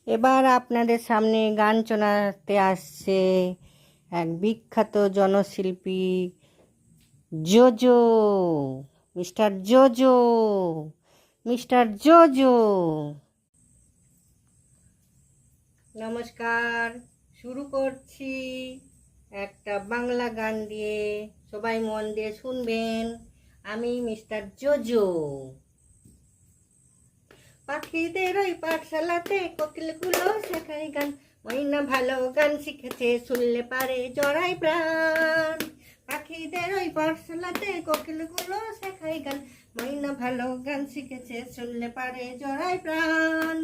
এবার আপনাদের সামনে গান শোনাতে আসছে এক বিখ্যাত জনশিল্পী জোজো, মিস্টার জোজো, মিস্টার জোজো। নমস্কার, শুরু করছি একটা বাংলা গান দিয়ে। সবাই মন দিয়ে শুনবেন। আমি মিস্টার জোজো। পাখিদের ওই পাঠশালাতে কোকিলগুলো শেখায় গান, ময়না ভালো গান শিখেছে, শুনলে পারে জড়াই প্রাণ। পাখিদের ওই পাঠশালাতে কোকিলগুলো শেখায় গান, ময়না ভালো গান শিখেছে, শুনলে পারে জড়াই প্রাণ।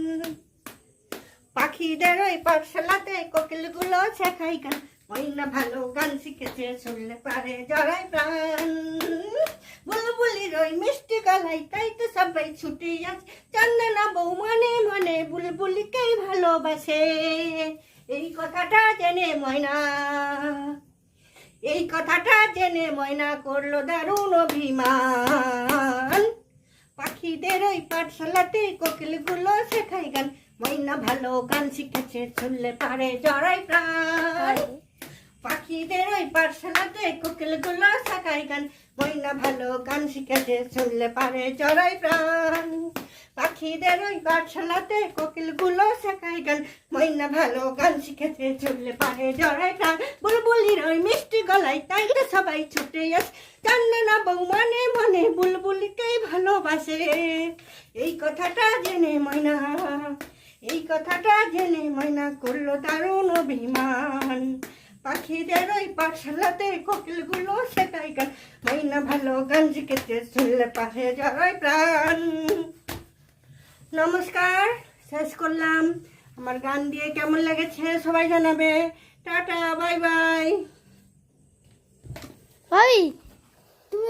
পাখিদের ওই পাঠশালাতে কোকিলগুলো শেখায় গান, ময়না ভালো গান শিখেছে, শুনলে পারে জড়াই প্রাণ। বুলবুলির ওই মিষ্টি গলায় তাই তো সবাই ছুটে আসে, জানে না বউ মনে মনে বুলবুলিকেই ভালোবাসে। এই কথাটা জেনে ময়না, এই কথাটা জেনে ময়না করলো দারুণ অভিমান। পাখিদের ওই পাঠশালাতে কোকিলগুলো শেখায় গান, ময়না ভালো গান শিখেছে, শুনলে পারে জড়াই প্রাণ। পাখিদের ওই পাঠশালাতে কোকিলগুলো শেখায় গান, ময়না ভালো গান শিখেছে, শুনলে পারে জড়াই প্রাণ। পাখিদের ওই পাঠশালাতে কোকিলগুলো শেখায় গান, ময়না ভালো গান শিখেছে, শুনলে পারে জড়াই প্রাণ। বুলবুলির ওই মিষ্টি গলায় তাই তো সবাই ছুটে আসে, জানে না বউ মনে মনে বুলবুলিকেই ভালোবাসে। এই কথাটা জেনে ময়না, এই কথাটা জেনে ময়না করলো দারুণ অভিমান। পাখিদের ওই পাঠশালাতে কোকিলগুলো শেখায় গান, ময়না ভালো গান শিখেছে, শুনলে পারে জড়াই প্রাণ। নমস্কার, শেষ করলাম। আমার গান দিয়ে কেমন লেগেছে সবাই জানাবে। Tata, bye bye. ভাবি তুমি